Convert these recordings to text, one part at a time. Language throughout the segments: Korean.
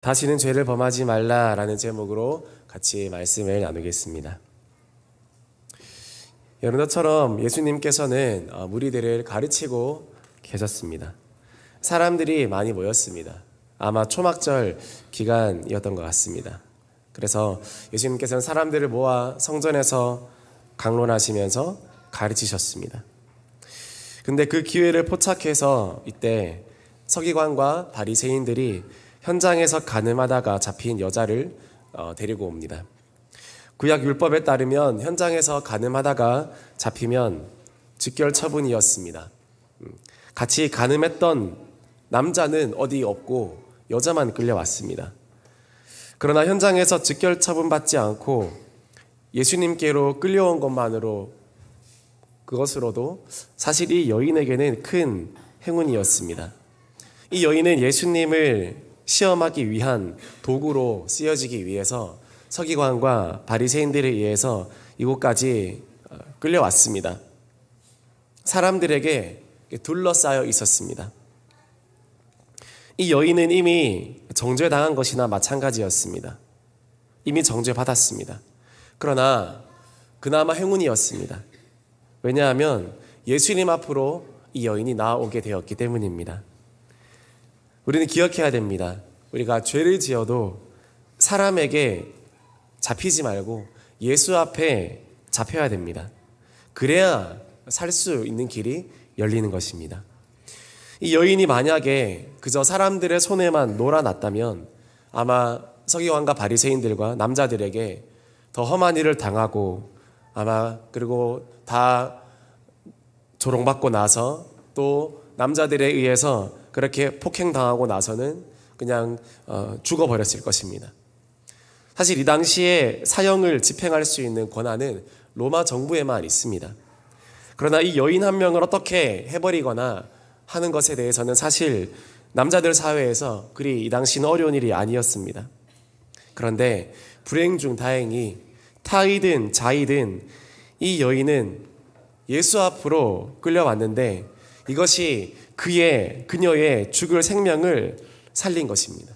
다시는 죄를 범하지 말라라는 제목으로 같이 말씀을 나누겠습니다. 여러분처럼 예수님께서는 무리들을 가르치고 계셨습니다. 사람들이 많이 모였습니다. 아마 초막절 기간이었던 것 같습니다. 그래서 예수님께서는 사람들을 모아 성전에서 강론하시면서 가르치셨습니다. 근데 그 기회를 포착해서 이때 서기관과 바리새인들이 현장에서 간음하다가 잡힌 여자를 데리고 옵니다. 구약 율법에 따르면 현장에서 간음하다가 잡히면 즉결 처분이었습니다. 같이 간음했던 남자는 어디 없고 여자만 끌려왔습니다. 그러나 현장에서 즉결 처분받지 않고 예수님께로 끌려온 그것으로도 사실 이 여인에게는 큰 행운이었습니다. 이 여인은 예수님을 시험하기 위한 도구로 쓰여지기 위해서 서기관과 바리새인들에 의해서 이곳까지 끌려왔습니다. 사람들에게 둘러싸여 있었습니다. 이 여인은 이미 정죄당한 것이나 마찬가지였습니다. 이미 정죄받았습니다. 그러나 그나마 행운이었습니다. 왜냐하면 예수님 앞으로 이 여인이 나아오게 되었기 때문입니다. 우리는 기억해야 됩니다. 우리가 죄를 지어도 사람에게 잡히지 말고 예수 앞에 잡혀야 됩니다. 그래야 살 수 있는 길이 열리는 것입니다. 이 여인이 만약에 그저 사람들의 손에만 놀아났다면 아마 서기관과 바리새인들과 남자들에게 더 험한 일을 당하고 그리고 다 조롱받고 나서 또 남자들에 의해서 그렇게 폭행당하고 나서는 그냥 죽어버렸을 것입니다. 사실 이 당시에 사형을 집행할 수 있는 권한은 로마 정부에만 있습니다. 그러나 이 여인 한 명을 어떻게 해버리거나 하는 것에 대해서는 사실 남자들 사회에서 그리 이 당시는 어려운 일이 아니었습니다. 그런데 불행 중 다행히 타이든 자이든 이 여인은 예수 앞으로 끌려왔는데 이것이 그녀의 죽을 생명을 살린 것입니다.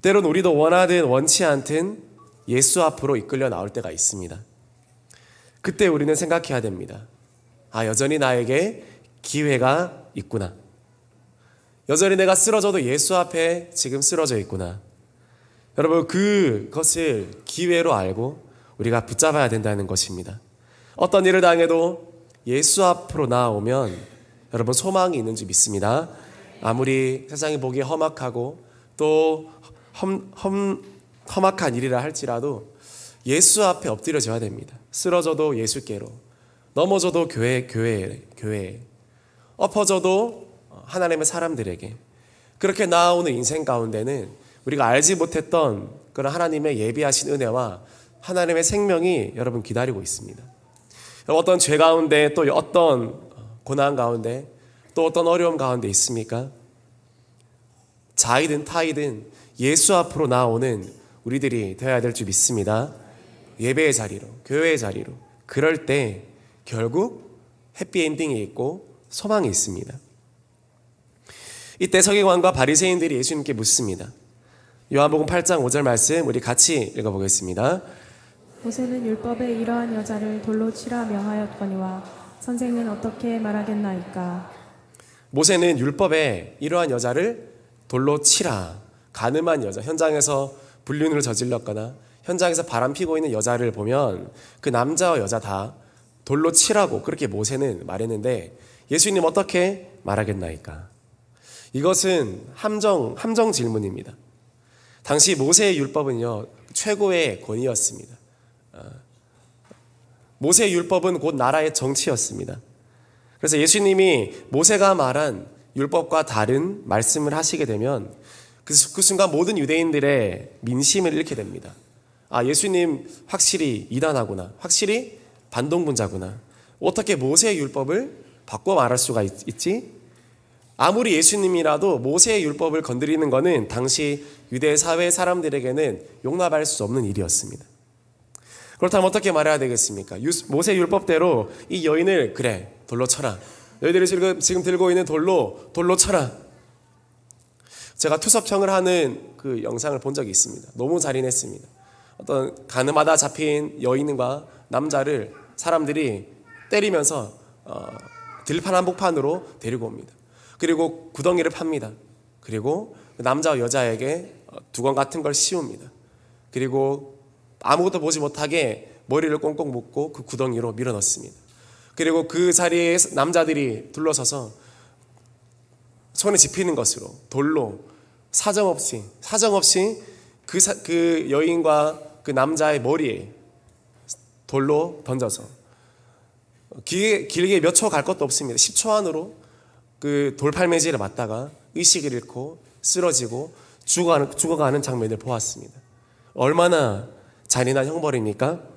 때론 우리도 원하든 원치 않든 예수 앞으로 이끌려 나올 때가 있습니다. 그때 우리는 생각해야 됩니다. 여전히 나에게 기회가 있구나. 여전히 내가 쓰러져도 예수 앞에 지금 쓰러져 있구나. 여러분, 그것을 기회로 알고 우리가 붙잡아야 된다는 것입니다. 어떤 일을 당해도 예수 앞으로 나아오면 여러분 소망이 있는 줄 믿습니다. 아무리 세상이 보기에 험악하고 또 험악한 일이라 할지라도 예수 앞에 엎드려져야 됩니다. 쓰러져도 예수께로, 넘어져도 교회에, 엎어져도 하나님의 사람들에게. 그렇게 나아오는 인생 가운데는 우리가 알지 못했던 그런 하나님의 예비하신 은혜와 하나님의 생명이 여러분 기다리고 있습니다. 어떤 죄 가운데 또 어떤 고난 가운데 또 어떤 어려움 가운데 있습니까? 자이든 타이든 예수 앞으로 나오는 우리들이 되어야 될 줄 믿습니다. 예배의 자리로, 교회의 자리로. 그럴 때 결국 해피엔딩이 있고 소망이 있습니다. 이때 서기관과 바리새인들이 예수님께 묻습니다. 요한복음 8장 5절 말씀 우리 같이 읽어보겠습니다. 모세는 율법에 이러한 여자를 돌로 치라 명하였거니와 선생은 어떻게 말하겠나이까? 모세는 율법에 이러한 여자를 돌로 치라, 간음한 여자, 현장에서 불륜을 저질렀거나 현장에서 바람피고 있는 여자를 보면 그 남자와 여자 다 돌로 치라고 그렇게 모세는 말했는데 예수님 어떻게 말하겠나이까? 이것은 함정 질문입니다. 당시 모세의 율법은요 최고의 권위였습니다. 모세의 율법은 곧 나라의 정치였습니다. 그래서 예수님이 모세가 말한 율법과 다른 말씀을 하시게 되면 그 순간 모든 유대인들의 민심을 잃게 됩니다. 예수님 확실히 이단하구나, 확실히 반동분자구나. 어떻게 모세의 율법을 바꿔 말할 수가 있지? 아무리 예수님이라도 모세의 율법을 건드리는 것은 당시 유대 사회 사람들에게는 용납할 수 없는 일이었습니다. 그렇다면 어떻게 말해야 되겠습니까? 모세 율법대로 이 여인을 돌로 쳐라. 너희들이 지금 들고 있는 돌로 쳐라. 제가 투석형을 하는 그 영상을 본 적이 있습니다. 너무 잔인했습니다. 어떤 가늠하다 잡힌 여인과 남자를 사람들이 때리면서 들판 한복판으로 데리고 옵니다. 그리고 구덩이를 팝니다. 그리고 남자와 여자에게 두건 같은 걸 씌웁니다. 그리고 아무것도 보지 못하게 머리를 꽁꽁 묶고 그 구덩이로 밀어넣습니다. 그리고 그 자리에 남자들이 둘러서서 손에 집히는 것으로 돌로 사정없이 그 여인과 그 남자의 머리에 돌로 던져서 길게 몇 초 갈 것도 없습니다. 10초 안으로 그 돌팔매질을 맞다가 의식을 잃고 쓰러지고 죽어가는 장면을 보았습니다. 얼마나 잔인한 형벌입니까?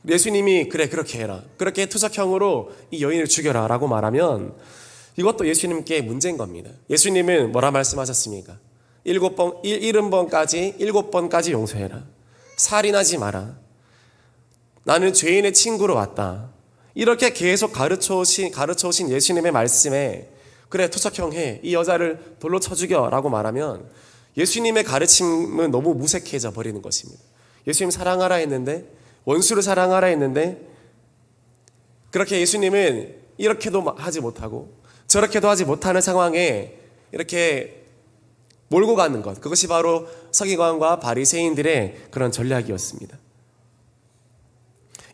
예수님이 그래 그렇게 해라, 그렇게 투석형으로 이 여인을 죽여라 라고 말하면 이것도 예수님께 문제인 겁니다. 예수님은 뭐라 말씀하셨습니까? 70번까지 용서해라, 살인하지 마라, 나는 죄인의 친구로 왔다, 이렇게 계속 가르쳐 오신 예수님의 말씀에 그래 투석형 해, 이 여자를 돌로 쳐 죽여 라고 말하면 예수님의 가르침은 너무 무색해져 버리는 것입니다. 예수님 사랑하라 했는데, 원수를 사랑하라 했는데, 그렇게 예수님은 이렇게도 하지 못하고 저렇게도 하지 못하는 상황에 이렇게 몰고 가는 것, 그것이 바로 서기관과 바리새인들의 그런 전략이었습니다.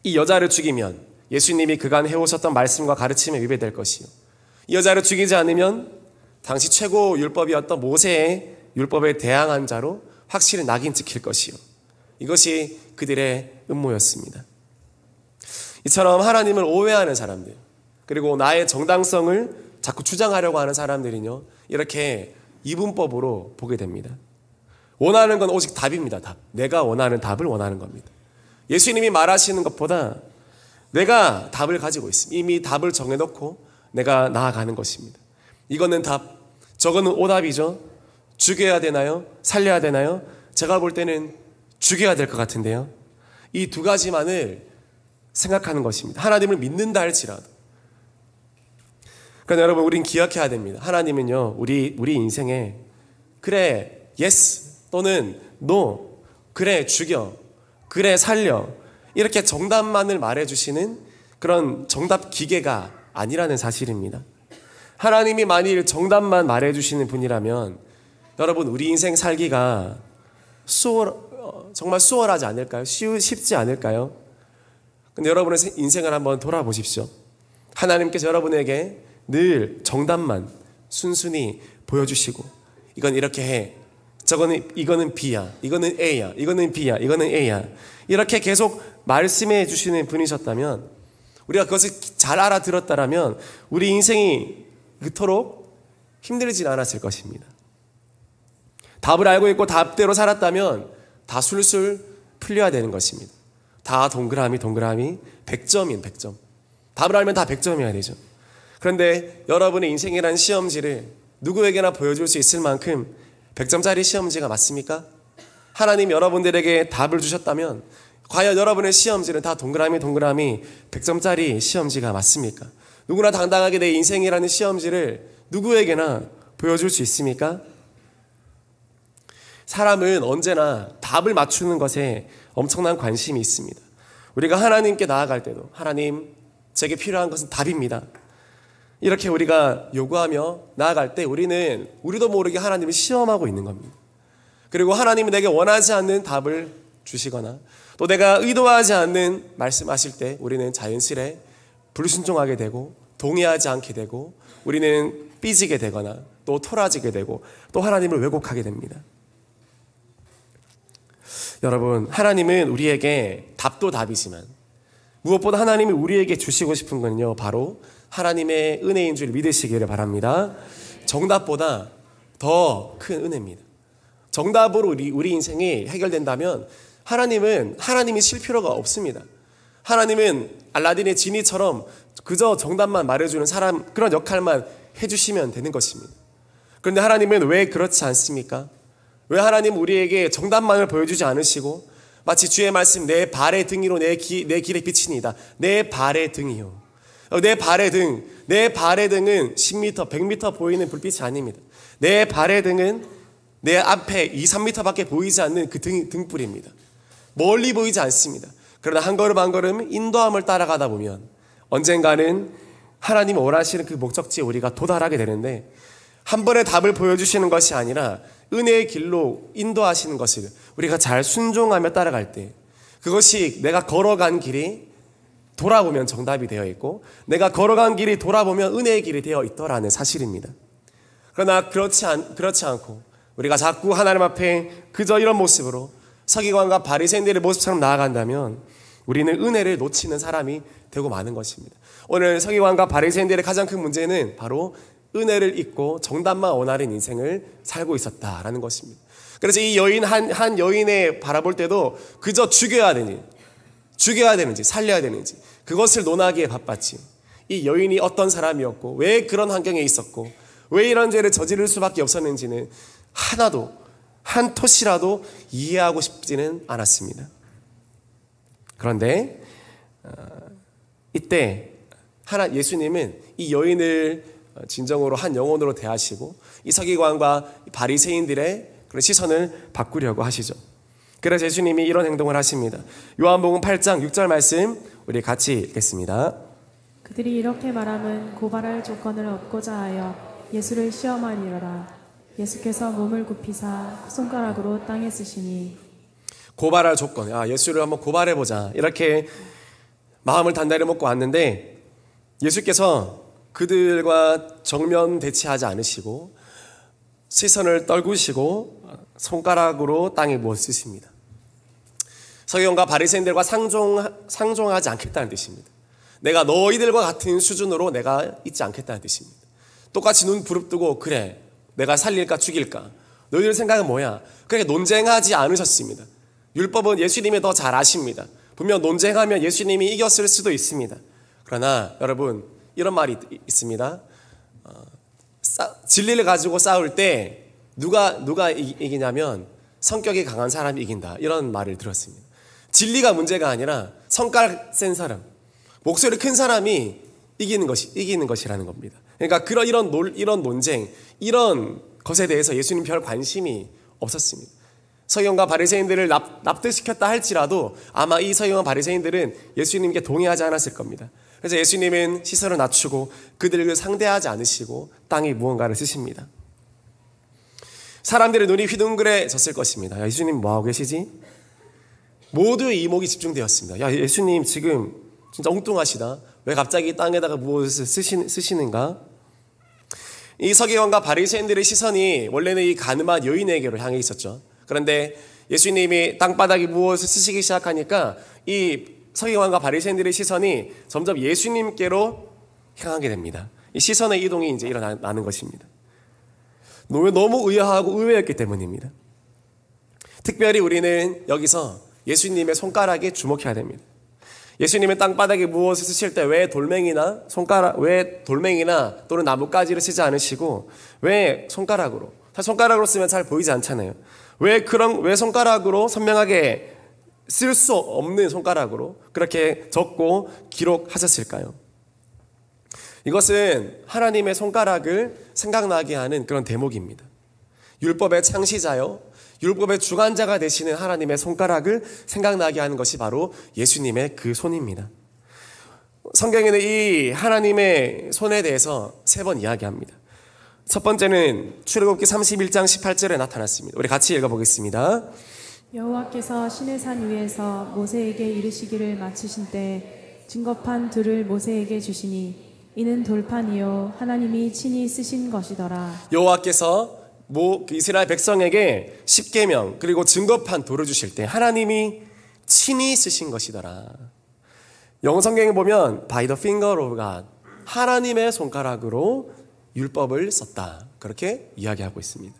이 여자를 죽이면 예수님이 그간 해오셨던 말씀과 가르침에 위배될 것이요, 이 여자를 죽이지 않으면 당시 최고 율법이었던 모세의 율법에 대항한 자로 확실히 낙인 찍힐 것이요, 이것이 그들의 음모였습니다. 이처럼 하나님을 오해하는 사람들, 그리고 나의 정당성을 자꾸 주장하려고 하는 사람들은요, 이렇게 이분법으로 보게 됩니다. 원하는 건 오직 답입니다. 답. 내가 원하는 답을 원하는 겁니다. 예수님이 말하시는 것보다 내가 답을 가지고 있습니다. 이미 답을 정해놓고 내가 나아가는 것입니다. 이거는 답, 저거는 오답이죠. 죽여야 되나요? 살려야 되나요? 제가 볼 때는 죽여야 될 것 같은데요. 이 두 가지만을 생각하는 것입니다. 하나님을 믿는다 할지라도. 그러나 여러분, 우린 기억해야 됩니다. 하나님은요, 우리 인생에 그래 yes 또는 no, 그래 죽여, 그래 살려, 이렇게 정답만을 말해주시는 그런 정답 기계가 아니라는 사실입니다. 하나님이 만일 정답만 말해주시는 분이라면 여러분, 우리 인생 살기가 정말 수월하지 않을까요? 쉽지 않을까요? 근데 여러분의 인생을 한번 돌아보십시오. 하나님께서 여러분에게 늘 정답만 순순히 보여주시고, 이건 이렇게 해, 이거는 B야, 이거는 A야, 이거는 B야, 이거는 A야, 이렇게 계속 말씀해 주시는 분이셨다면, 우리가 그것을 잘 알아들었다라면 우리 인생이 그토록 힘들진 않았을 것입니다. 답을 알고 있고 답대로 살았다면 다 술술 풀려야 되는 것입니다. 다 동그라미 100점인 100점. 답을 알면 다 100점이어야 되죠. 그런데 여러분의 인생이라는 시험지를 누구에게나 보여줄 수 있을 만큼 100점짜리 시험지가 맞습니까? 하나님 여러분들에게 답을 주셨다면 과연 여러분의 시험지는 다 동그라미 100점짜리 시험지가 맞습니까? 누구나 당당하게 내 인생이라는 시험지를 누구에게나 보여줄 수 있습니까? 사람은 언제나 답을 맞추는 것에 엄청난 관심이 있습니다. 우리가 하나님께 나아갈 때도 하나님, 제게 필요한 것은 답입니다, 이렇게 우리가 요구하며 나아갈 때 우리도 모르게 하나님을 시험하고 있는 겁니다. 그리고 하나님이 내게 원하지 않는 답을 주시거나 또 내가 의도하지 않는 말씀하실 때 우리는 자연스레 불순종하게 되고 동의하지 않게 되고 우리는 삐지게 되거나 또 토라지게 되고 또 하나님을 왜곡하게 됩니다. 여러분, 하나님은 우리에게 답도 답이지만 무엇보다 하나님이 우리에게 주시고 싶은 건요, 바로 하나님의 은혜인 줄 믿으시기를 바랍니다. 정답보다 더 큰 은혜입니다. 정답으로 우리 인생이 해결된다면 하나님이 쉴 필요가 없습니다. 하나님은 알라딘의 지니처럼 그저 정답만 말해주는 사람, 그런 역할만 해주시면 되는 것입니다. 그런데 하나님은 왜 그렇지 않습니까? 왜 하나님 우리에게 정답만을 보여주지 않으시고 마치 주의 말씀, 내 발의 등이로 내 길에 비치니이다, 내 발의 등이요, 내 발의 등은 10m, 100m 보이는 불빛이 아닙니다. 내 발의 등은 내 앞에 2, 3m밖에 보이지 않는 그 등불입니다. 멀리 보이지 않습니다. 그러나 한 걸음 한 걸음 인도함을 따라가다 보면 언젠가는 하나님이 원하시는 그 목적지에 우리가 도달하게 되는데, 한 번에 답을 보여주시는 것이 아니라 은혜의 길로 인도하시는 것을 우리가 잘 순종하며 따라갈 때, 그것이 내가 걸어간 길이 돌아보면 정답이 되어 있고, 내가 걸어간 길이 돌아보면 은혜의 길이 되어 있더라는 사실입니다. 그러나 그렇지 않고 우리가 자꾸 하나님 앞에 그저 이런 모습으로 서기관과 바리새인들의 모습처럼 나아간다면 우리는 은혜를 놓치는 사람이 되고 마는 것입니다. 오늘 서기관과 바리새인들의 가장 큰 문제는 바로 은혜를 잊고 정답만 원하는 인생을 살고 있었다라는 것입니다. 그래서 이 여인 한 여인에 바라볼 때도 그저 죽여야 되는지 살려야 되는지 그것을 논하기에 바빴지, 이 여인이 어떤 사람이었고 왜 그런 환경에 있었고 왜 이런 죄를 저지를 수밖에 없었는지는 하나도 한 토시라도 이해하고 싶지는 않았습니다. 그런데 이때 예수님은 이 여인을 진정으로 한 영혼으로 대하시고 이 서기관과 바리새인들의 그런 시선을 바꾸려고 하시죠. 그래서 예수님이 이런 행동을 하십니다. 요한복음 8장 6절 말씀 우리 같이 읽겠습니다. 그들이 이렇게 말함은 고발할 조건을 얻고자 하여 예수를 시험하리라. 예수께서 몸을 굽히사 손가락으로 땅에 쓰시니. 고발할 조건, 예수를 한번 고발해보자, 이렇게 마음을 단단히 먹고 왔는데 예수께서 그들과 정면 대치하지 않으시고 시선을 떨구시고 손가락으로 땅에 못 쓰십니다. 서기관과 바리새인들과 상종하지 않겠다는 뜻입니다. 내가 너희들과 같은 수준으로 내가 있지 않겠다는 뜻입니다. 똑같이 눈 부릅뜨고 그래 내가 살릴까 죽일까 너희들 생각은 뭐야, 그렇게 논쟁하지 않으셨습니다. 율법은 예수님이 더 잘 아십니다. 분명 논쟁하면 예수님이 이겼을 수도 있습니다. 그러나 여러분 이런 말이 있습니다. 진리를 가지고 싸울 때 누가 이기냐면 성격이 강한 사람이 이긴다, 이런 말을 들었습니다. 진리가 문제가 아니라 성깔 센 사람, 목소리 큰 사람이 이기는 것이라는 겁니다. 그러니까 이런 논쟁, 이런 것에 대해서 예수님 별 관심이 없었습니다. 서기관과 바리새인들을 납득시켰다 할지라도 아마 이 서기관과 바리새인들은 예수님께 동의하지 않았을 겁니다. 그래서 예수님은 시선을 낮추고 그들을 상대하지 않으시고 땅에 무언가를 쓰십니다. 사람들의 눈이 휘둥그레졌을 것입니다. 예수님 뭐하고 계시지? 모두의 이목이 집중되었습니다. 예수님 지금 진짜 엉뚱하시다. 왜 갑자기 땅에다가 무엇을 쓰시는가? 이 서기관과 바리새인들의 시선이 원래는 이 가늠한 여인에게로 향해 있었죠. 그런데 예수님이 땅바닥에 무엇을 쓰시기 시작하니까 이 서기관과 바리새인들의 시선이 점점 예수님께로 향하게 됩니다. 이 시선의 이동이 이제 일어나는 것입니다. 너무 의아하고 의외였기 때문입니다. 특별히 우리는 여기서 예수님의 손가락에 주목해야 됩니다. 예수님은 땅바닥에 무엇을 쓰실 때 왜 돌멩이나 또는 나뭇가지를 쓰지 않으시고 왜 손가락으로? 사실 손가락으로 쓰면 잘 보이지 않잖아요. 왜 손가락으로 선명하게 쓸 수 없는 손가락으로 그렇게 적고 기록하셨을까요? 이것은 하나님의 손가락을 생각나게 하는 그런 대목입니다. 율법의 창시자요, 율법의 주관자가 되시는 하나님의 손가락을 생각나게 하는 것이 바로 예수님의 그 손입니다. 성경에는 이 하나님의 손에 대해서 3번 이야기합니다. 첫 번째는 출애굽기 31장 18절에 나타났습니다. 우리 같이 읽어보겠습니다. 여호와께서 시내산 위에서 모세에게 이르시기를 마치신 때 증거판 둘을 모세에게 주시니 이는 돌판이요 하나님이 친히 쓰신 것이더라. 여호와께서 이스라엘 백성에게 십계명 그리고 증거판 돌을 주실 때 하나님이 친히 쓰신 것이더라. 영어 성경에 보면 by the finger of God, 하나님의 손가락으로 율법을 썼다, 그렇게 이야기하고 있습니다.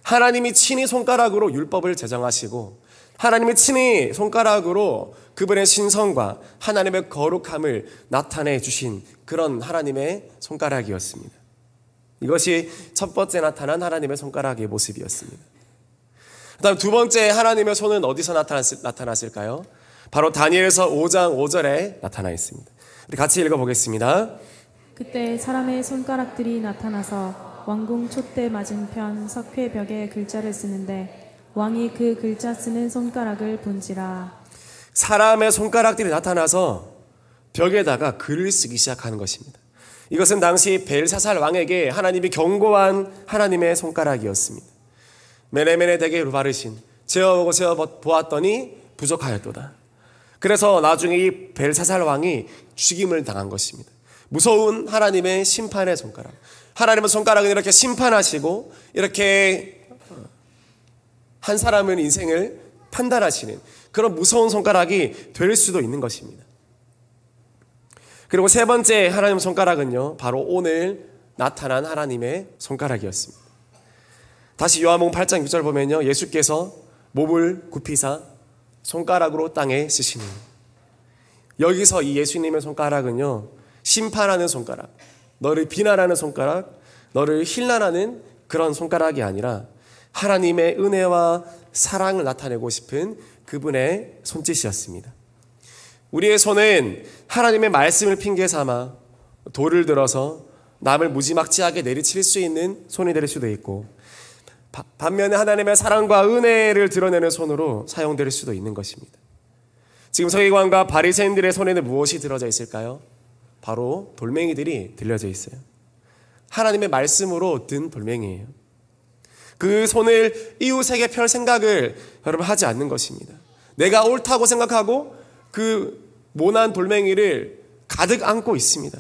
하나님이 친히 손가락으로 율법을 제정하시고 하나님이 친히 손가락으로 그분의 신성과 하나님의 거룩함을 나타내 주신 그런 하나님의 손가락이었습니다. 이것이 첫 번째 나타난 하나님의 손가락의 모습이었습니다. 그다음 두 번째 하나님의 손은 어디서 나타났을까요? 바로 다니엘서 5장 5절에 나타나 있습니다. 우리 같이 읽어보겠습니다. 그때 사람의 손가락들이 나타나서 왕궁 촛대 맞은편 석회벽에 글자를 쓰는데 왕이 그 글자 쓰는 손가락을 본지라. 사람의 손가락들이 나타나서 벽에다가 글을 쓰기 시작하는 것입니다. 이것은 당시 벨사살 왕에게 하나님이 경고한 하나님의 손가락이었습니다. 메네메네 대개로 바르신 재어보고 재어보았더니 부족하였도다. 그래서 나중에 이 벨사살 왕이 죽임을 당한 것입니다. 무서운 하나님의 심판의 손가락. 하나님의 손가락은 이렇게 심판하시고 이렇게 한 사람의 인생을 판단하시는 그런 무서운 손가락이 될 수도 있는 것입니다. 그리고 세 번째 하나님의 손가락은요, 바로 오늘 나타난 하나님의 손가락이었습니다. 다시 요한복음 8장 6절 보면요, 예수께서 몸을 굽히사 손가락으로 땅에 쓰시니, 여기서 이 예수님의 손가락은요, 심판하는 손가락, 너를 비난하는 손가락, 너를 힐난하는 그런 손가락이 아니라 하나님의 은혜와 사랑을 나타내고 싶은 그분의 손짓이었습니다. 우리의 손은 하나님의 말씀을 핑계 삼아 돌을 들어서 남을 무지막지하게 내리칠 수 있는 손이 될 수도 있고, 반면에 하나님의 사랑과 은혜를 드러내는 손으로 사용될 수도 있는 것입니다. 지금 서기관과 바리새인들의 손에는 무엇이 들어져 있을까요? 바로 돌멩이들이 들려져 있어요. 하나님의 말씀으로 든 돌멩이에요. 그 손을 이웃에게 펼 생각을 여러분 하지 않는 것입니다. 내가 옳다고 생각하고 그 모난 돌멩이를 가득 안고 있습니다.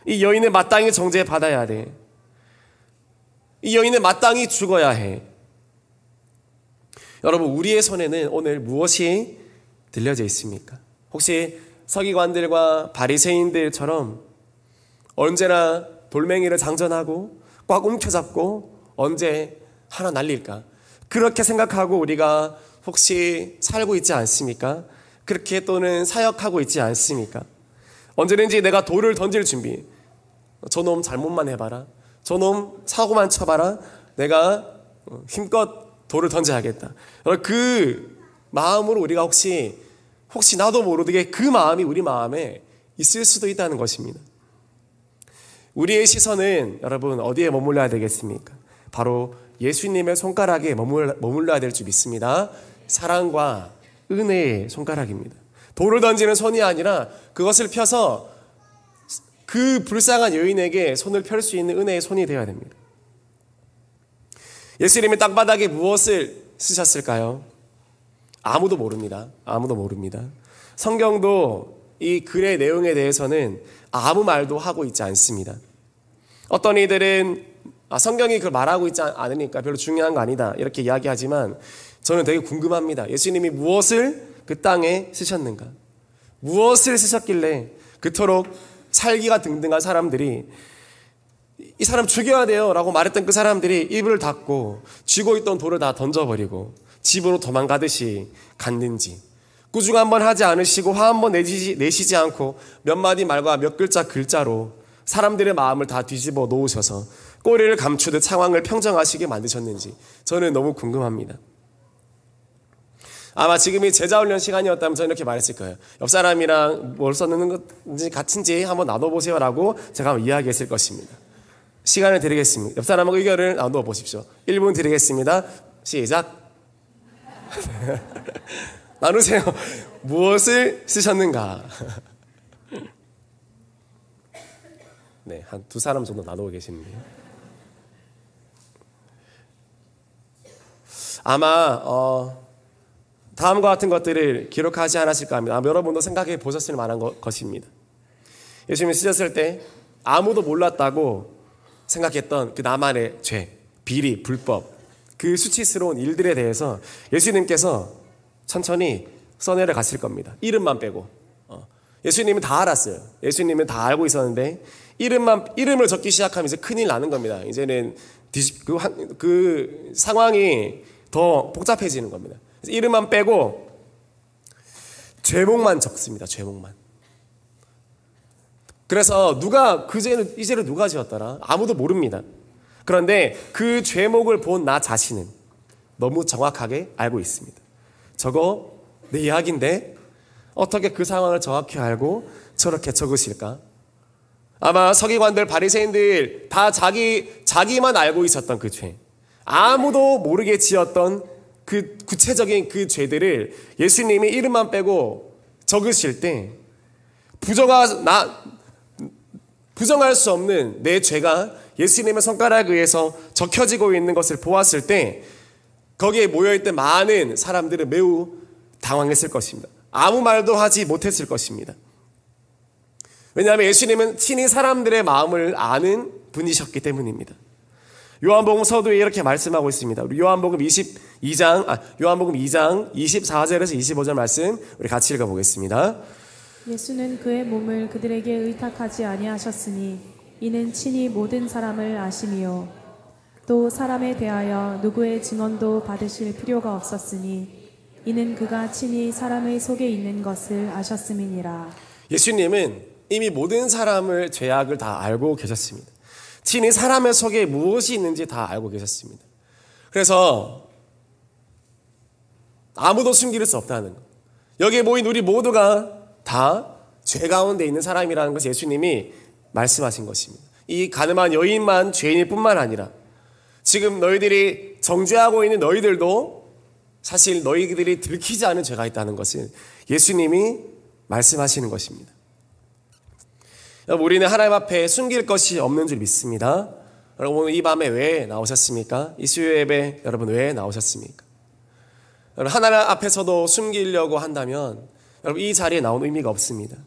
이 여인은 마땅히 정죄받아야 돼. 이 여인은 마땅히 죽어야 해. 여러분, 우리의 손에는 오늘 무엇이 들려져 있습니까? 혹시 서기관들과 바리새인들처럼 언제나 돌멩이를 장전하고 꽉 움켜잡고 언제 하나 날릴까? 그렇게 생각하고 우리가 혹시 살고 있지 않습니까? 그렇게 또는 사역하고 있지 않습니까? 언제든지 내가 돌을 던질 준비. 저놈 잘못만 해봐라. 저놈 사고만 쳐봐라. 내가 힘껏 돌을 던져야겠다. 그 마음으로 우리가 혹시 나도 모르게 그 마음이 우리 마음에 있을 수도 있다는 것입니다. 우리의 시선은 여러분 어디에 머물러야 되겠습니까? 바로 예수님의 손가락에 머물러야 될 줄 믿습니다. 사랑과 은혜의 손가락입니다. 돌을 던지는 손이 아니라 그것을 펴서 그 불쌍한 여인에게 손을 펼 수 있는 은혜의 손이 되어야 됩니다. 예수님이 땅바닥에 무엇을 쓰셨을까요? 아무도 모릅니다. 아무도 모릅니다. 성경도 이 글의 내용에 대해서는 아무 말도 하고 있지 않습니다. 어떤 이들은 성경이 그걸 말하고 있지 않으니까 별로 중요한 거 아니다 이렇게 이야기하지만 저는 되게 궁금합니다. 예수님이 무엇을 그 땅에 쓰셨는가? 무엇을 쓰셨길래 그토록 살기가 등등한 사람들이 이 사람 죽여야 돼요 라고 말했던 그 사람들이 입을 닫고 쥐고 있던 돌을 다 던져버리고 집으로 도망가듯이 갔는지, 꾸중 한번 하지 않으시고 화 한번 내시지 않고 몇 마디 말과 몇 글자로 사람들의 마음을 다 뒤집어 놓으셔서 꼬리를 감추듯 상황을 평정하시게 만드셨는지 저는 너무 궁금합니다. 아마 지금이 제자훈련 시간이었다면 저는 이렇게 말했을 거예요. 옆 사람이랑 뭘 썼는 건지 같은지 한번 나눠보세요 라고 제가 한번 이야기했을 것입니다. 시간을 드리겠습니다. 옆 사람하고 의견을 나눠 보십시오. 1분 드리겠습니다. 시작. 나누세요. 무엇을 쓰셨는가? 네, 한 두 사람 정도 나누고 계시는데요. 아마 다음과 같은 것들을 기록하지 않았을까 합니다. 아마 여러분도 생각해 보셨을 만한 것입니다. 예수님이 쓰셨을 때 아무도 몰랐다고 생각했던 그 나만의 죄, 비리, 불법, 그 수치스러운 일들에 대해서 예수님께서 천천히 써내려 갔을 겁니다. 이름만 빼고. 예수님은 다 알았어요. 예수님은 다 알고 있었는데 이름을 적기 시작하면 이제 큰일 나는 겁니다. 이제는 그 상황이 더 복잡해지는 겁니다. 이름만 빼고 죄목만 적습니다. 죄목만. 그래서 이 죄를 누가 지었더라? 아무도 모릅니다. 그런데 그 죄목을 본 나 자신은 너무 정확하게 알고 있습니다. 저거 내 이야기인데 어떻게 그 상황을 정확히 알고 저렇게 적으실까? 아마 서기관들, 바리새인들 다 자기 자기만 알고 있었던 그 죄, 아무도 모르게 지었던 그 구체적인 그 죄들을 예수님이 이름만 빼고 적으실 때 부정할 수 없는 내 죄가 예수님의 손가락에 의해서 적혀지고 있는 것을 보았을 때 거기에 모여있던 많은 사람들은 매우 당황했을 것입니다. 아무 말도 하지 못했을 것입니다. 왜냐하면 예수님은 친히 사람들의 마음을 아는 분이셨기 때문입니다. 요한복음 서두에 이렇게 말씀하고 있습니다. 우리 요한복음 2장 24절에서 25절 말씀 우리 같이 읽어보겠습니다. 예수는 그의 몸을 그들에게 의탁하지 아니하셨으니 이는 친히 모든 사람을 아심이요 또 사람에 대하여 누구의 증언도 받으실 필요가 없었으니 이는 그가 친히 사람의 속에 있는 것을 아셨음이니라. 예수님은 이미 모든 사람의 죄악을 다 알고 계셨습니다. 친히 사람의 속에 무엇이 있는지 다 알고 계셨습니다. 그래서 아무도 숨길 수 없다는 것. 여기에 모인 우리 모두가 다 죄 가운데 있는 사람이라는 것을 예수님이 말씀하신 것입니다. 이 가늠한 여인만 죄인일 뿐만 아니라 지금 너희들이 정죄하고 있는 너희들도 사실 너희들이 들키지 않은 죄가 있다는 것을 예수님이 말씀하시는 것입니다. 여러분, 우리는 하나님 앞에 숨길 것이 없는 줄 믿습니다. 여러분, 오늘 이 밤에 왜 나오셨습니까? 이 수요 예배 여러분 왜 나오셨습니까? 여러분, 하나님 앞에서도 숨기려고 한다면 여러분 이 자리에 나온 의미가 없습니다.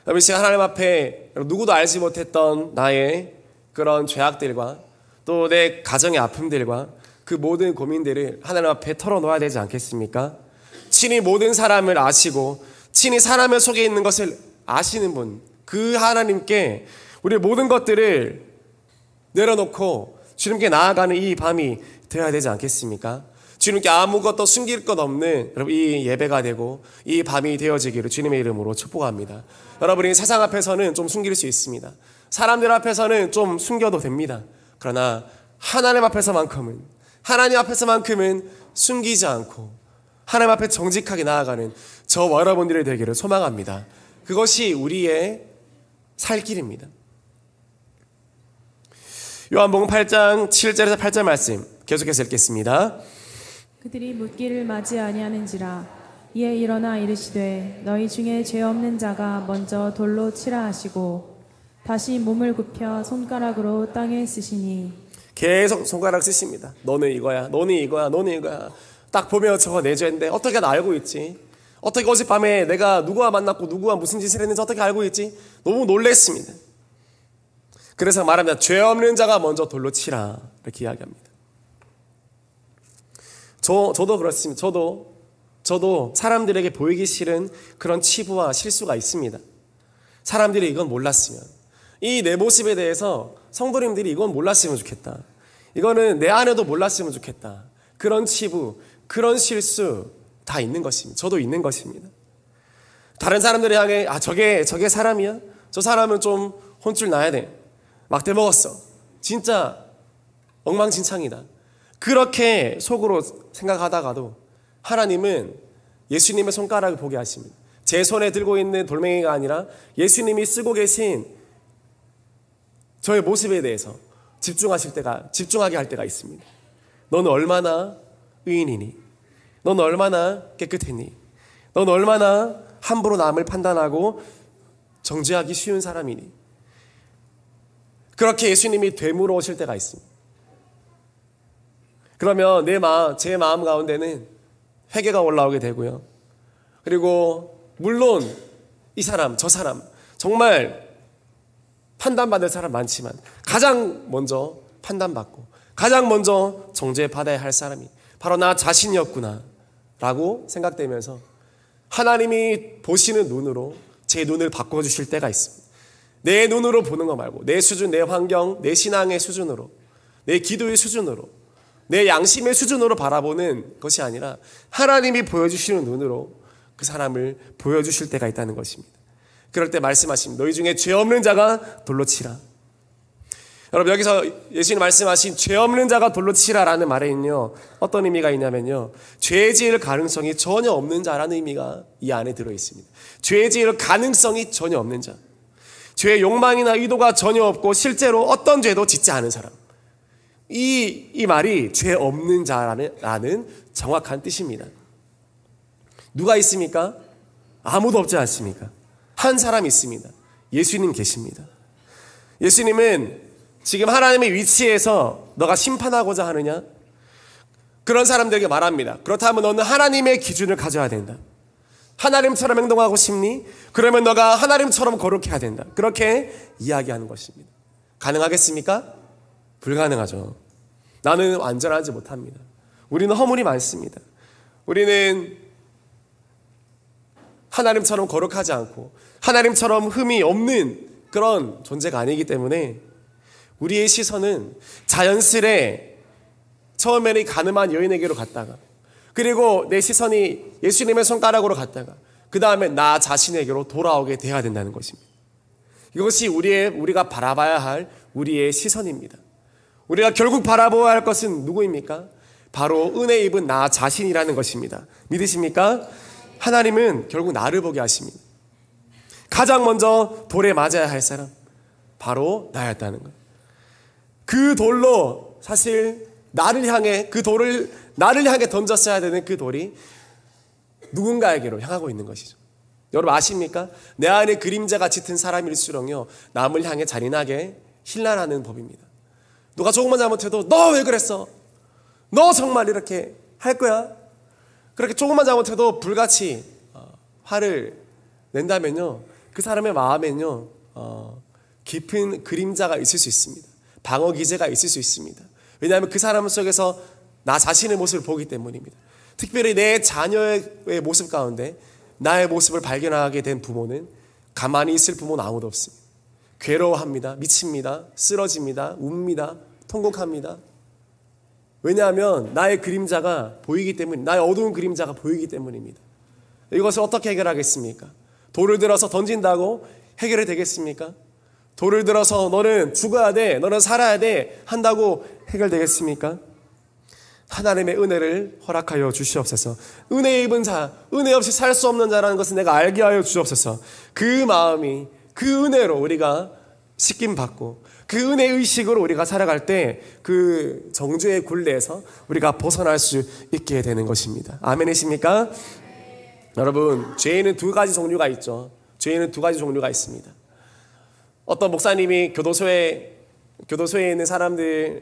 여러분, 지금 하나님 앞에 누구도 알지 못했던 나의 그런 죄악들과 또 내 가정의 아픔들과 그 모든 고민들을 하나님 앞에 털어놓아야 되지 않겠습니까? 친히 모든 사람을 아시고 친히 사람의 속에 있는 것을 아시는 분, 그 하나님께 우리의 모든 것들을 내려놓고 주님께 나아가는 이 밤이 되어야 되지 않겠습니까? 주님께 아무것도 숨길 것 없는 여러분 이 예배가 되고 이 밤이 되어지기를 주님의 이름으로 축복합니다. 여러분이 세상 앞에서는 좀 숨길 수 있습니다. 사람들 앞에서는 좀 숨겨도 됩니다. 그러나 하나님 앞에서만큼은 숨기지 않고 하나님 앞에 정직하게 나아가는 저와 여러분들이 되기를 소망합니다. 그것이 우리의 살 길입니다. 요한복음 8장 7절에서 8절 말씀 계속해서 읽겠습니다. 그들이 묻기를 맞이 아니하는지라 이에 일어나 이르시되 너희 중에 죄 없는 자가 먼저 돌로 치라 하시고 다시 몸을 굽혀 손가락으로 땅에 쓰시니 계속 손가락 쓰십니다. 너는 이거야, 너는 이거야, 너는 이거야. 딱 보면 저거 내 죄인데 어떻게 나 알고 있지? 어떻게 어젯밤에 내가 누구와 만났고 누구와 무슨 짓을 했는지 어떻게 알고 있지? 너무 놀랬습니다. 그래서 말합니다. 죄 없는 자가 먼저 돌로 치라 이렇게 이야기합니다. 저도 그렇습니다. 저도 사람들에게 보이기 싫은 그런 치부와 실수가 있습니다. 사람들이 이건 몰랐으면, 이 내 모습에 대해서 성도님들이 이건 몰랐으면 좋겠다. 이거는 내 아내도 몰랐으면 좋겠다. 그런 치부, 그런 실수 다 있는 것입니다. 저도 있는 것입니다. 다른 사람들이 향해 저게 사람이야? 저 사람은 좀 혼쭐 나야 돼. 막대 먹었어. 진짜 엉망진창이다. 그렇게 속으로 생각하다가도 하나님은 예수님의 손가락을 보게 하십니다. 제 손에 들고 있는 돌멩이가 아니라 예수님이 쓰고 계신 저의 모습에 대해서 집중하게 할 때가 있습니다. 너는 얼마나 의인이니? 너는 얼마나 깨끗했니? 너는 얼마나 함부로 남을 판단하고 정죄하기 쉬운 사람이니? 그렇게 예수님이 되물어 오실 때가 있습니다. 그러면 제 마음 가운데는 회개가 올라오게 되고요. 그리고 물론 이 사람, 저 사람 정말 판단받을 사람 많지만 가장 먼저 판단받고 가장 먼저 정죄받아야 할 사람이 바로 나 자신이었구나 라고 생각되면서 하나님이 보시는 눈으로 제 눈을 바꿔주실 때가 있습니다. 내 눈으로 보는 거 말고 내 수준, 내 환경, 내 신앙의 수준으로, 내 기도의 수준으로, 내 양심의 수준으로 바라보는 것이 아니라 하나님이 보여주시는 눈으로 그 사람을 보여주실 때가 있다는 것입니다. 그럴 때 말씀하십니다. 너희 중에 죄 없는 자가 돌로 치라. 여러분, 여기서 예수님 말씀하신 죄 없는 자가 돌로 치라라는 말에는요, 어떤 의미가 있냐면요, 죄 지을 가능성이 전혀 없는 자라는 의미가 이 안에 들어있습니다. 죄 지을 가능성이 전혀 없는 자, 죄의 욕망이나 의도가 전혀 없고 실제로 어떤 죄도 짓지 않은 사람, 이 말이 죄 없는 자라는 정확한 뜻입니다. 누가 있습니까? 아무도 없지 않습니까? 한 사람이 있습니다. 예수님 계십니다. 예수님은 지금 하나님의 위치에서 너가 심판하고자 하느냐? 그런 사람들에게 말합니다. 그렇다면 너는 하나님의 기준을 가져야 된다. 하나님처럼 행동하고 싶니? 그러면 너가 하나님처럼 거룩해야 된다. 그렇게 이야기하는 것입니다. 가능하겠습니까? 불가능하죠. 나는 완전하지 못합니다. 우리는 허물이 많습니다. 우리는 하나님처럼 거룩하지 않고 하나님처럼 흠이 없는 그런 존재가 아니기 때문에 우리의 시선은 자연스레 처음에는 가늠한 여인에게로 갔다가 그리고 내 시선이 예수님의 손가락으로 갔다가 그 다음에 나 자신에게로 돌아오게 돼야 된다는 것입니다. 이것이 우리가 바라봐야 할 우리의 시선입니다. 우리가 결국 바라보아야 할 것은 누구입니까? 바로 은혜 입은 나 자신이라는 것입니다. 믿으십니까? 하나님은 결국 나를 보게 하십니다. 가장 먼저 돌에 맞아야 할 사람 바로 나였다는 것. 그 돌로 사실 나를 향해 그 돌을 나를 향해 던졌어야 되는 그 돌이 누군가에게로 향하고 있는 것이죠. 여러분 아십니까? 내 안에 그림자가 짙은 사람일수록요 남을 향해 잔인하게 힐난하는 법입니다. 누가 조금만 잘못해도 너 왜 그랬어? 너 정말 이렇게 할 거야? 그렇게 조금만 잘못해도 불같이 화를 낸다면요 그 사람의 마음에는요 깊은 그림자가 있을 수 있습니다. 방어 기제가 있을 수 있습니다. 왜냐하면 그 사람 속에서 나 자신의 모습을 보기 때문입니다. 특별히 내 자녀의 모습 가운데 나의 모습을 발견하게 된 부모는 가만히 있을 부모는 아무도 없습니다. 괴로워합니다. 미칩니다. 쓰러집니다. 웁니다. 통곡합니다. 왜냐하면 나의 그림자가 보이기 때문에 나의 어두운 그림자가 보이기 때문입니다. 이것을 어떻게 해결하겠습니까? 돌을 들어서 던진다고 해결이 되겠습니까? 돌을 들어서 너는 죽어야 돼, 너는 살아야 돼 한다고 해결되겠습니까? 하나님의 은혜를 허락하여 주시옵소서. 은혜 입은 자, 은혜 없이 살 수 없는 자라는 것을 내가 알게 하여 주옵소서. 그 마음이 그 은혜로 우리가 씻김 받고 그 은혜 의식으로 우리가 살아갈 때 그 정죄의 굴레에서 우리가 벗어날 수 있게 되는 것입니다. 아멘이십니까? 여러분, 죄에는 두 가지 종류가 있죠. 죄에는 두 가지 종류가 있습니다. 어떤 목사님이 교도소에 있는 사람들에게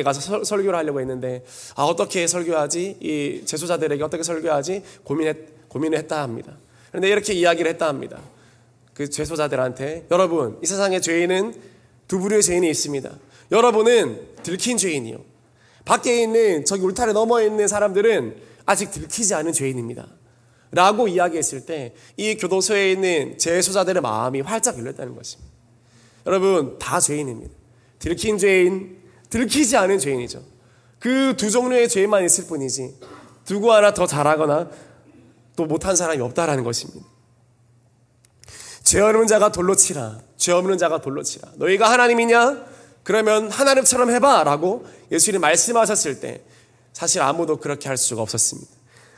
가서 설교를 하려고 했는데 어떻게 설교하지? 이 재소자들에게 어떻게 설교하지? 고민을 했다 합니다. 그런데 이렇게 이야기를 했다 합니다. 그 재소자들한테 여러분, 이 세상에 죄인은 두 부류의 죄인이 있습니다. 여러분은 들킨 죄인이요. 밖에 있는 저기 울타리 넘어 있는 사람들은 아직 들키지 않은 죄인입니다. 라고 이야기했을 때 이 교도소에 있는 재소자들의 마음이 활짝 열렸다는 것입니다. 여러분, 다 죄인입니다. 들킨 죄인, 들키지 않은 죄인이죠. 그 두 종류의 죄만 있을 뿐이지 누구 하나 더 잘하거나 또 못한 사람이 없다라는 것입니다. 죄 없는 자가 돌로 치라. 죄 없는 자가 돌로 치라. 너희가 하나님이냐? 그러면 하나님처럼 해봐 라고 예수님이 말씀하셨을 때 사실 아무도 그렇게 할 수가 없었습니다.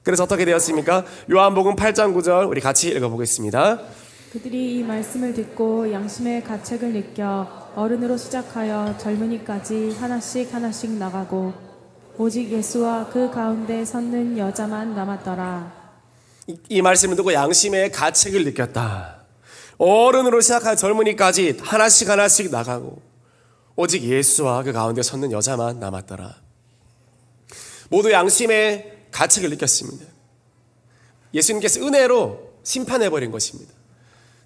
그래서 어떻게 되었습니까? 요한복음 8장 9절 우리 같이 읽어보겠습니다. 그들이 이 말씀을 듣고 양심의 가책을 느껴 어른으로 시작하여 젊은이까지 하나씩 하나씩 나가고 오직 예수와 그 가운데 섰는 여자만 남았더라. 이 말씀을 듣고 양심의 가책을 느꼈다. 어른으로 시작한 젊은이까지 하나씩 하나씩 나가고 오직 예수와 그 가운데 섰는 여자만 남았더라. 모두 양심의 가책을 느꼈습니다. 예수님께서 은혜로 심판해버린 것입니다.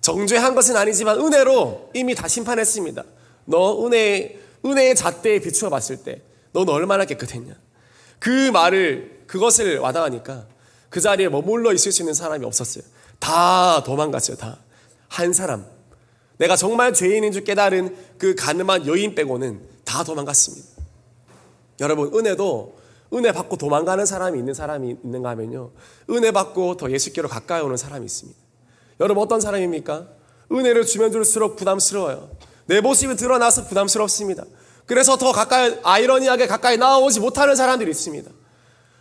정죄한 것은 아니지만 은혜로 이미 다 심판했습니다. 너 은혜의 잣대에 비추어 봤을 때 넌 얼마나 깨끗했냐. 그것을 와닿으니까 그 자리에 머물러 있을 수 있는 사람이 없었어요. 다 도망갔어요. 다. 한 사람, 내가 정말 죄인인 줄 깨달은 그 가늠한 여인 빼고는 다 도망갔습니다. 여러분, 은혜도 은혜 받고 도망가는 사람이 있는가 하면요, 은혜 받고 더 예수께로 가까이 오는 사람이 있습니다. 여러분, 어떤 사람입니까? 은혜를 주면 줄수록 부담스러워요. 내 모습이 드러나서 부담스럽습니다. 그래서 더 가까이, 아이러니하게 가까이 나오지 못하는 사람들이 있습니다.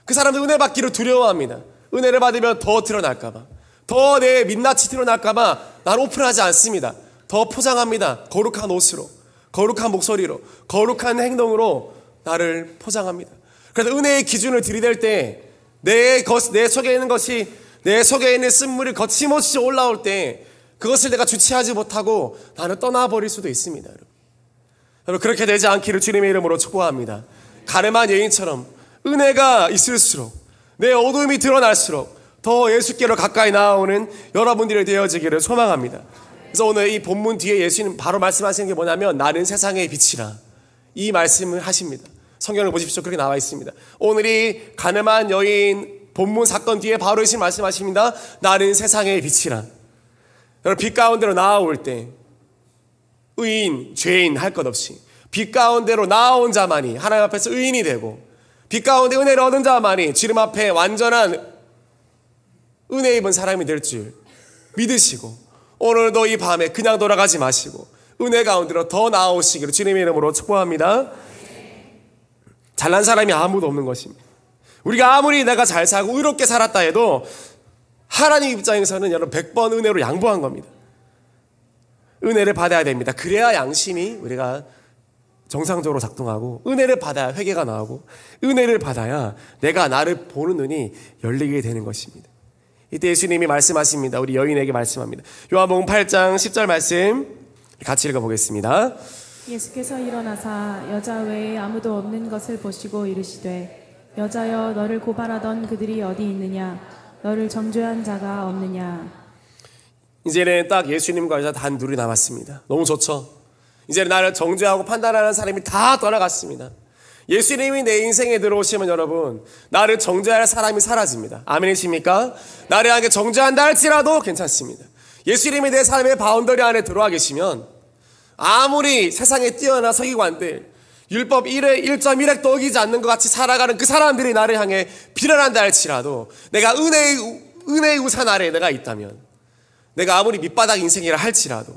그 사람들 은혜 받기를 두려워합니다. 은혜를 받으면 더 드러날까봐, 더 내 민낯이 드러날까봐 나는 오픈하지 않습니다. 더 포장합니다. 거룩한 옷으로, 거룩한 목소리로, 거룩한 행동으로 나를 포장합니다. 그래서 은혜의 기준을 들이댈 때 내 속에 있는 것이, 내 속에 있는 쓴물이 거침없이 올라올 때 그것을 내가 주체하지 못하고 나는 떠나버릴 수도 있습니다. 여러분, 그렇게 되지 않기를 주님의 이름으로 축복합니다. 가늠한 여인처럼 은혜가 있을수록, 내 어둠이 드러날수록 더 예수께로 가까이 나아오는 여러분들이 되어지기를 소망합니다. 그래서 오늘 이 본문 뒤에 예수님 바로 말씀하시는 게 뭐냐면 나는 세상의 빛이라, 이 말씀을 하십니다. 성경을 보십시오. 그렇게 나와 있습니다. 오늘 이 가늠한 여인 본문 사건 뒤에 바로 예수님 말씀하십니다. 나는 세상의 빛이라. 여러분, 빛 가운데로 나아올 때 의인, 죄인 할 것 없이 빛 가운데로 나아온 자만이 하나님 앞에서 의인이 되고, 빛 가운데 은혜를 얻은 자만이 주님 앞에 완전한 은혜 입은 사람이 될 줄 믿으시고, 오늘도 이 밤에 그냥 돌아가지 마시고 은혜 가운데로 더 나아오시기를 주님의 이름으로 축복합니다. 잘난 사람이 아무도 없는 것입니다. 우리가 아무리 내가 잘 살고 의롭게 살았다 해도 하나님 입장에서는 여러분 100번 은혜로 양보한 겁니다. 은혜를 받아야 됩니다. 그래야 양심이 우리가 정상적으로 작동하고, 은혜를 받아야 회개가 나오고, 은혜를 받아야 내가 나를 보는 눈이 열리게 되는 것입니다. 이때 예수님이 말씀하십니다. 우리 여인에게 말씀합니다. 요한복음 8장 10절 말씀 같이 읽어보겠습니다. 예수께서 일어나사 여자 외에 아무도 없는 것을 보시고 이르시되 여자여 너를 고발하던 그들이 어디 있느냐, 너를 정죄한 자가 없느냐. 이제는 딱 예수님과 여자 단 둘이 남았습니다. 너무 좋죠? 이제는 나를 정죄하고 판단하는 사람이 다 떠나갔습니다. 예수님이 내 인생에 들어오시면 여러분, 나를 정죄할 사람이 사라집니다. 아멘이십니까? 나를 향해 정죄한다 할지라도 괜찮습니다. 예수님이 내 삶의 바운더리 안에 들어와 계시면 아무리 세상에 뛰어난 서기관들 율법 1.1획도 어기지 않는 것 같이 살아가는 그 사람들이 나를 향해 비난한다 할지라도, 내가 은혜의 우산 아래에 내가 있다면, 내가 아무리 밑바닥 인생이라 할지라도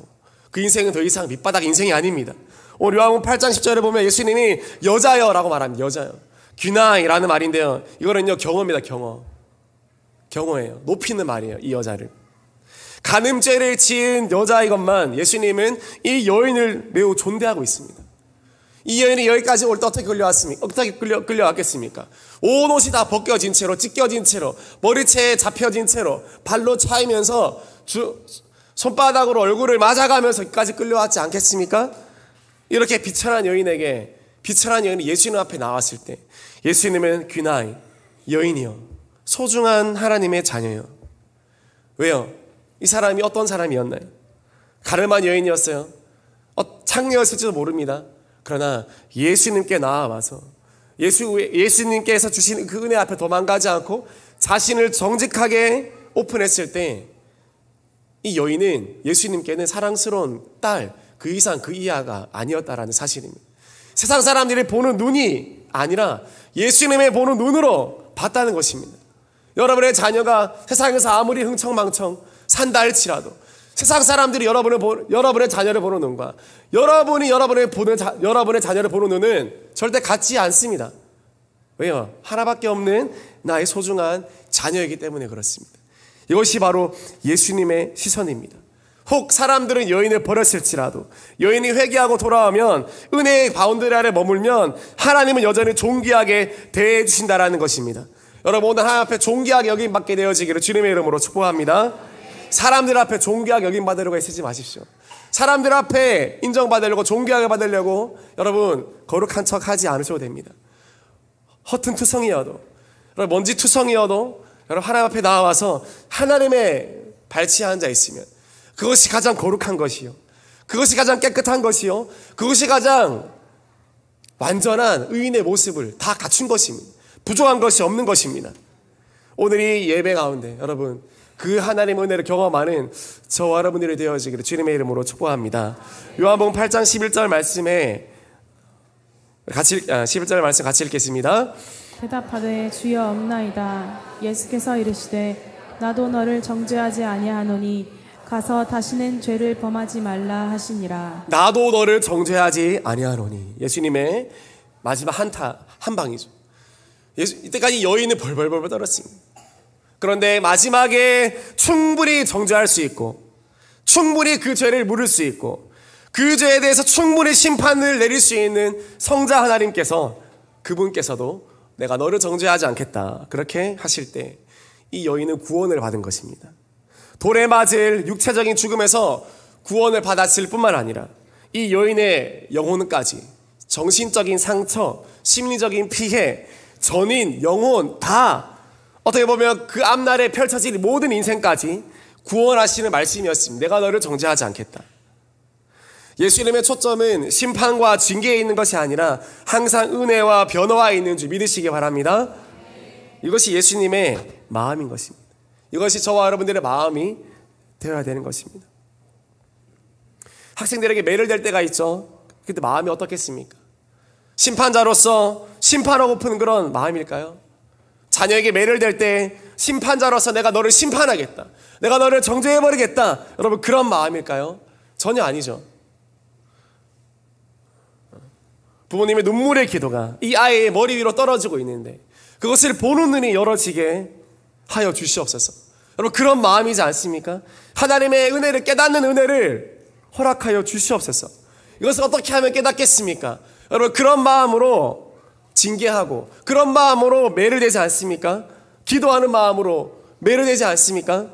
그 인생은 더 이상 밑바닥 인생이 아닙니다. 오늘 요한복음 8장 10절에 보면 예수님이 여자여 라고 말합니다. 여자여. 귀나이라는 말인데요, 이거는요 경어입니다. 경어예요. 높이는 말이에요. 이 여자를 간음죄를 지은 여자인 것만 예수님은 이 여인을 매우 존대하고 있습니다. 이 여인이 여기까지 올 때 어떻게 끌려왔습니까? 어떻게 끌려왔겠습니까? 온 옷이 다 벗겨진 채로, 찢겨진 채로, 머리채에 잡혀진 채로 발로 차이면서 손바닥으로 얼굴을 맞아가면서 여기까지 끌려왔지 않겠습니까? 이렇게 비천한 여인에게, 비천한 여인이 예수님 앞에 나왔을 때 예수님은 귀나이, 여인이요, 소중한 하나님의 자녀요. 왜요? 이 사람이 어떤 사람이었나요? 가늠한 여인이었어요. 창녀였을지도 모릅니다. 그러나 예수님께 나와서 예수님께서 주신 그 은혜 앞에 도망가지 않고 자신을 정직하게 오픈했을 때 이 여인은 예수님께는 사랑스러운 딸, 그 이상 그 이하가 아니었다라는 사실입니다. 세상 사람들이 보는 눈이 아니라 예수님의 보는 눈으로 봤다는 것입니다. 여러분의 자녀가 세상에서 아무리 흥청망청 산다 할지라도 세상 사람들이 여러분의 자녀를 보는 눈과 여러분이 여러분의 자녀를 보는 눈은 절대 같지 않습니다. 왜요? 하나밖에 없는 나의 소중한 자녀이기 때문에 그렇습니다. 이것이 바로 예수님의 시선입니다. 혹 사람들은 여인을 버렸을지라도, 여인이 회개하고 돌아오면, 은혜의 바운더리 아래 머물면 하나님은 여전히 존귀하게 대해 주신다라는 것입니다. 여러분, 오늘 하나님 앞에 존귀하게 여김받게 되어지기를 주님의 이름으로 축복합니다. 사람들 앞에 존귀하게 여김받으려고 애쓰지 마십시오. 사람들 앞에 인정받으려고, 존귀하게 받으려고 여러분 거룩한 척 하지 않으셔도 됩니다. 허튼 투성이어도, 여러분 먼지 투성이어도 여러분 하나님 앞에 나와서 하나님의 발치에 앉아 있으면 그것이 가장 거룩한 것이요, 그것이 가장 깨끗한 것이요, 그것이 가장 완전한 의인의 모습을 다 갖춘 것입니다. 부족한 것이 없는 것입니다. 오늘 이 예배 가운데 여러분 그 하나님의 은혜를 경험하는 저와 여러분들이 되어지기를 주님의 이름으로 축복합니다. 요한복음 8장 11절 말씀에 11절 말씀 같이 읽겠습니다. 대답하되 주여 없나이다. 예수께서 이르시되 나도 너를 정죄하지 아니하노니 가서 다시는 죄를 범하지 말라 하시니라. 나도 너를 정죄하지 아니하노니. 예수님의 마지막 한 방이죠. 이때까지 여인은 벌벌벌 떨었습니다. 그런데 마지막에 충분히 정죄할 수 있고, 충분히 그 죄를 물을 수 있고, 그 죄에 대해서 충분히 심판을 내릴 수 있는 성자 하나님께서 그분께서도 내가 너를 정죄하지 않겠다 그렇게 하실 때 이 여인은 구원을 받은 것입니다. 돌에 맞을 육체적인 죽음에서 구원을 받았을 뿐만 아니라 이 여인의 영혼까지 정신적인 상처, 심리적인 피해, 전인, 영혼 다 어떻게 보면 그 앞날에 펼쳐질 모든 인생까지 구원하시는 말씀이었습니다. 내가 너를 정죄하지 않겠다. 예수님의 초점은 심판과 징계에 있는 것이 아니라 항상 은혜와 변화에 있는 줄 믿으시기 바랍니다. 이것이 예수님의 마음인 것입니다. 이것이 저와 여러분들의 마음이 되어야 되는 것입니다. 학생들에게 매를 댈 때가 있죠. 그때 마음이 어떻겠습니까? 심판자로서 심판하고픈 그런 마음일까요? 자녀에게 매를 댈 때 심판자로서 내가 너를 심판하겠다, 내가 너를 정죄해버리겠다, 여러분 그런 마음일까요? 전혀 아니죠. 부모님의 눈물의 기도가 이 아이의 머리 위로 떨어지고 있는데 그것을 보는 눈이 열어지게 하여 주시옵소서. 여러분 그런 마음이지 않습니까? 하나님의 은혜를 깨닫는 은혜를 허락하여 주시옵소서. 이것을 어떻게 하면 깨닫겠습니까? 여러분 그런 마음으로 징계하고 그런 마음으로 매를 대지 않습니까? 기도하는 마음으로 매를 대지 않습니까?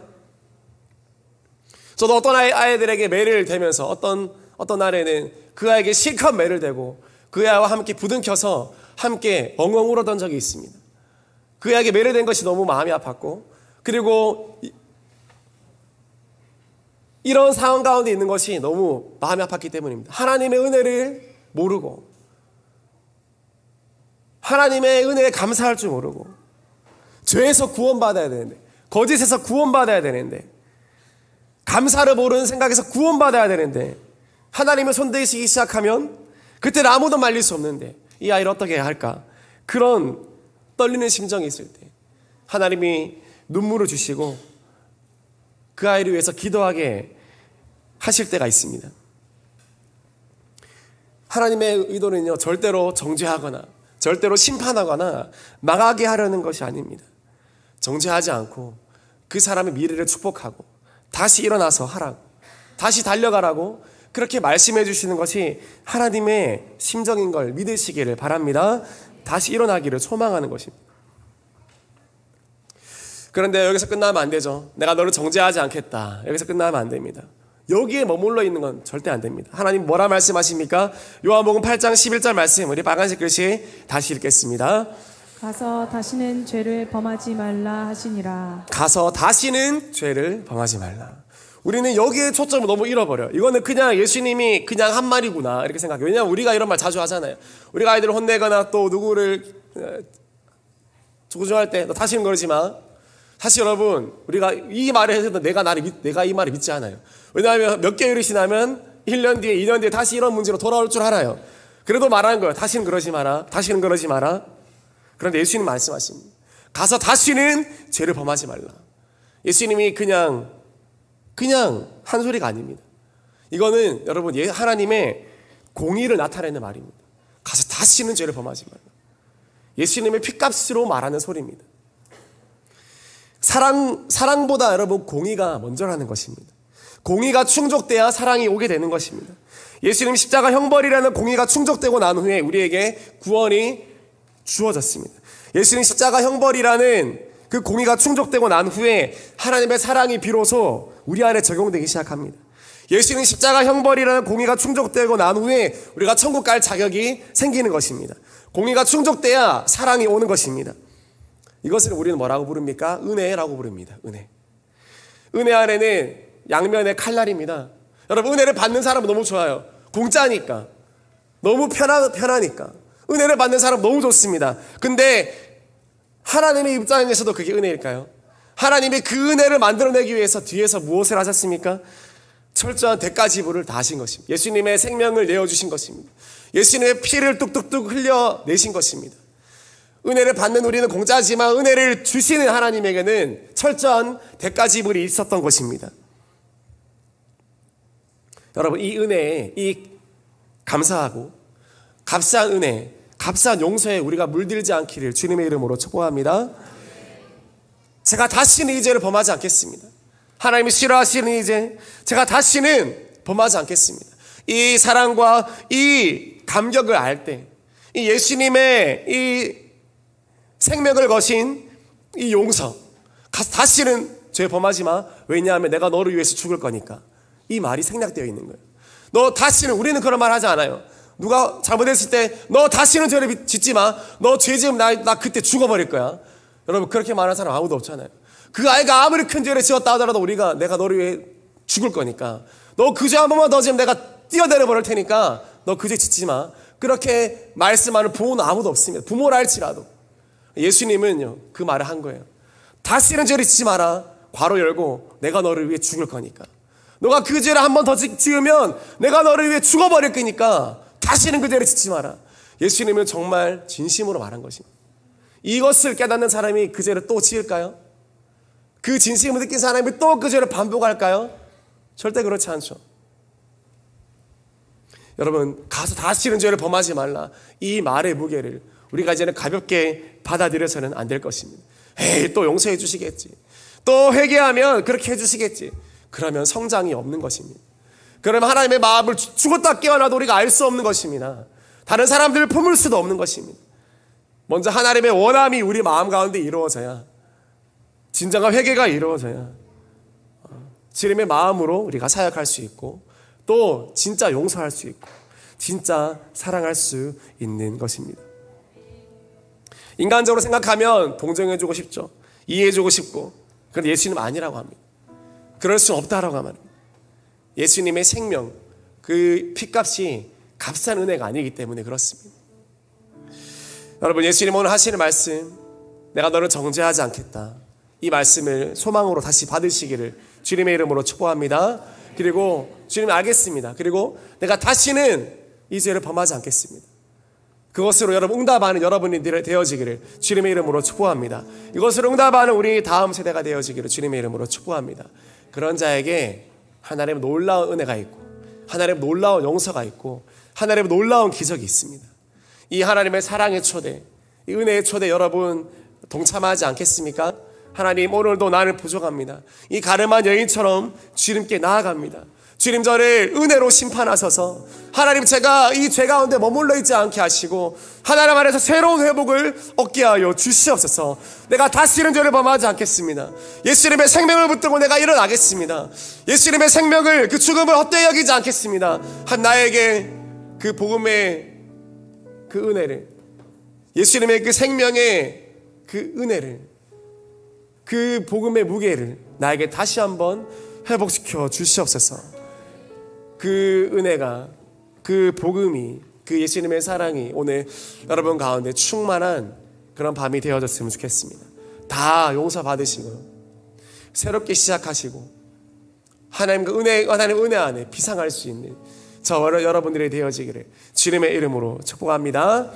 저도 어떤 아이들에게 매를 대면서 어떤 날에는 그 아이에게 실컷 매를 대고 그 아이와 함께 부둥켜서 함께 엉엉 울었던 적이 있습니다. 그 아이에게 매를 댄 것이 너무 마음이 아팠고, 그리고 이런 상황 가운데 있는 것이 너무 마음이 아팠기 때문입니다. 하나님의 은혜를 모르고 하나님의 은혜에 감사할 줄 모르고 죄에서 구원받아야 되는데, 거짓에서 구원받아야 되는데, 감사를 모르는 생각에서 구원받아야 되는데 하나님의 손대시기 시작하면 그때는 아무도 말릴 수 없는데 이 아이를 어떻게 해야 할까? 그런 떨리는 심정이 있을 때 하나님이 눈물을 주시고 그 아이를 위해서 기도하게 하실 때가 있습니다. 하나님의 의도는요, 절대로 정죄하거나 절대로 심판하거나 망하게 하려는 것이 아닙니다. 정죄하지 않고 그 사람의 미래를 축복하고 다시 일어나서 하라고, 다시 달려가라고 그렇게 말씀해 주시는 것이 하나님의 심정인 걸 믿으시기를 바랍니다. 다시 일어나기를 소망하는 것입니다. 그런데 여기서 끝나면 안 되죠. 내가 너를 정죄하지 않겠다, 여기서 끝나면 안 됩니다. 여기에 머물러 있는 건 절대 안 됩니다. 하나님 뭐라 말씀하십니까? 요한복음 8장 11절 말씀, 우리 빨간색 글씨 다시 읽겠습니다. 가서 다시는 죄를 범하지 말라 하시니라. 가서 다시는 죄를 범하지 말라. 우리는 여기에 초점을 너무 잃어버려요. 이거는 그냥 예수님이 그냥 한 말이구나 이렇게 생각해요. 왜냐하면 우리가 이런 말 자주 하잖아요. 우리가 아이들을 혼내거나 또 누구를 조종할 때 너 다시는 그러지 마. 사실 여러분, 우리가 이 말을 해도 내가 이 말을 믿지 않아요. 왜냐하면 몇 개월이 지나면 1년 뒤에 2년 뒤에 다시 이런 문제로 돌아올 줄 알아요. 그래도 말하는 거예요. 다시는 그러지 마라, 다시는 그러지 마라. 그런데 예수님 말씀하십니다. 가서 다시는 죄를 범하지 말라. 예수님이 그냥 한 소리가 아닙니다. 이거는 여러분 하나님의 공의를 나타내는 말입니다. 가서 다시는 죄를 범하지 말라. 예수님의 핏값으로 말하는 소리입니다. 사랑보다 여러분 공의가 먼저라는 것입니다. 공의가 충족돼야 사랑이 오게 되는 것입니다. 예수님 십자가 형벌이라는 공의가 충족되고 난 후에 우리에게 구원이 주어졌습니다. 예수님 십자가 형벌이라는 그 공의가 충족되고 난 후에 하나님의 사랑이 비로소 우리 안에 적용되기 시작합니다. 예수님 십자가 형벌이라는 공의가 충족되고 난 후에 우리가 천국 갈 자격이 생기는 것입니다. 공의가 충족돼야 사랑이 오는 것입니다. 이것을 우리는 뭐라고 부릅니까? 은혜라고 부릅니다. 은혜 안에는 양면의 칼날입니다. 여러분, 은혜를 받는 사람은 너무 좋아요. 공짜니까, 너무 편하니까 은혜를 받는 사람 너무 좋습니다. 근데 하나님의 입장에서도 그게 은혜일까요? 하나님이 그 은혜를 만들어내기 위해서 뒤에서 무엇을 하셨습니까? 철저한 대가 지불을 다 하신 것입니다. 예수님의 생명을 내어주신 것입니다. 예수님의 피를 뚝뚝뚝 흘려내신 것입니다. 은혜를 받는 우리는 공짜지만 은혜를 주시는 하나님에게는 철저한 대가 지불이 있었던 것입니다. 여러분, 이 은혜에 이 감사하고 값싼 은혜, 값싼 용서에 우리가 물들지 않기를 주님의 이름으로 축복합니다. 제가 다시는 이 죄를 범하지 않겠습니다. 하나님이 싫어하시는 이 죄, 제가 다시는 범하지 않겠습니다. 이 사랑과 이 감격을 알 때, 이 예수님의 이 생명을 거신 이 용서, 다시는 죄 범하지 마. 왜냐하면 내가 너를 위해서 죽을 거니까. 이 말이 생략되어 있는 거예요. 너 다시는, 우리는 그런 말 하지 않아요. 누가 잘못했을 때 너 다시는 죄를 짓지 마. 너 죄 지으면 나 그때 죽어버릴 거야. 여러분, 그렇게 말하는 사람 아무도 없잖아요. 그 아이가 아무리 큰 죄를 지었다 하더라도 내가 너를 위해 죽을 거니까, 너 그 죄 한 번만 더 지으면 내가 뛰어내려 버릴 테니까 너 그 죄 짓지 마. 그렇게 말씀하는 부모는 아무도 없습니다. 부모라 할지라도. 예수님은요, 그 말을 한 거예요. 다시는 죄를 짓지 마라. 괄호 열고, 내가 너를 위해 죽을 거니까. 너가 그 죄를 한 번 더 지으면 내가 너를 위해 죽어버릴 거니까 다시는 그 죄를 짓지 마라. 예수님은 정말 진심으로 말한 것입니다. 이것을 깨닫는 사람이 그 죄를 또 지을까요? 그 진심을 느낀 사람이 또 그 죄를 반복할까요? 절대 그렇지 않죠. 여러분, 가서 다시는 죄를 범하지 말라. 이 말의 무게를 우리가 이제는 가볍게 받아들여서는 안 될 것입니다. 에이, 또 용서해 주시겠지. 또 회개하면 그렇게 해주시겠지. 그러면 성장이 없는 것입니다. 그러면 하나님의 마음을 죽었다 깨어나도 우리가 알 수 없는 것입니다. 다른 사람들을 품을 수도 없는 것입니다. 먼저 하나님의 원함이 우리 마음 가운데 이루어져야, 진정한 회개가 이루어져야 주님의 마음으로 우리가 사역할 수 있고, 또 진짜 용서할 수 있고, 진짜 사랑할 수 있는 것입니다. 인간적으로 생각하면 동정해주고 싶죠. 이해해주고 싶고. 그런데 예수님은 아니라고 합니다. 그럴 수 없다라고 합니다. 예수님의 생명, 그 핏값이 값싼 은혜가 아니기 때문에 그렇습니다. 여러분, 예수님 오늘 하시는 말씀, 내가 너를 정죄하지 않겠다, 이 말씀을 소망으로 다시 받으시기를 주님의 이름으로 축복합니다. 그리고 주님, 알겠습니다. 그리고 내가 다시는 이 죄를 범하지 않겠습니다. 그것으로 여러분 응답하는 여러분이 되어지기를 주님의 이름으로 축복합니다. 이것으로 응답하는 우리 다음 세대가 되어지기를 주님의 이름으로 축복합니다. 그런 자에게 하나님의 놀라운 은혜가 있고, 하나님의 놀라운 용서가 있고, 하나님의 놀라운 기적이 있습니다. 이 하나님의 사랑의 초대, 이 은혜의 초대, 여러분 동참하지 않겠습니까? 하나님, 오늘도 나를 부족합니다. 이 가늠한 여인처럼 주님께 나아갑니다. 주님, 저를 은혜로 심판하셔서 하나님, 제가 이 죄 가운데 머물러 있지 않게 하시고 하나님 안에서 새로운 회복을 얻게 하여 주시옵소서. 내가 다시는 죄를 범하지 않겠습니다. 예수님의 생명을 붙들고 내가 일어나겠습니다. 예수님의 생명을, 그 죽음을 헛되이 여기지 않겠습니다. 한 나에게 그 복음의 그 은혜를, 예수님의 그 생명의 그 은혜를, 그 복음의 무게를 나에게 다시 한번 회복시켜 주시옵소서. 그 은혜가, 그 복음이, 그 예수님의 사랑이 오늘 여러분 가운데 충만한 그런 밤이 되어졌으면 좋겠습니다. 다 용서받으시고 새롭게 시작하시고 하나님 은혜 안에 비상할 수 있는 저 여러분들이 되어지기를 주님의 이름으로 축복합니다.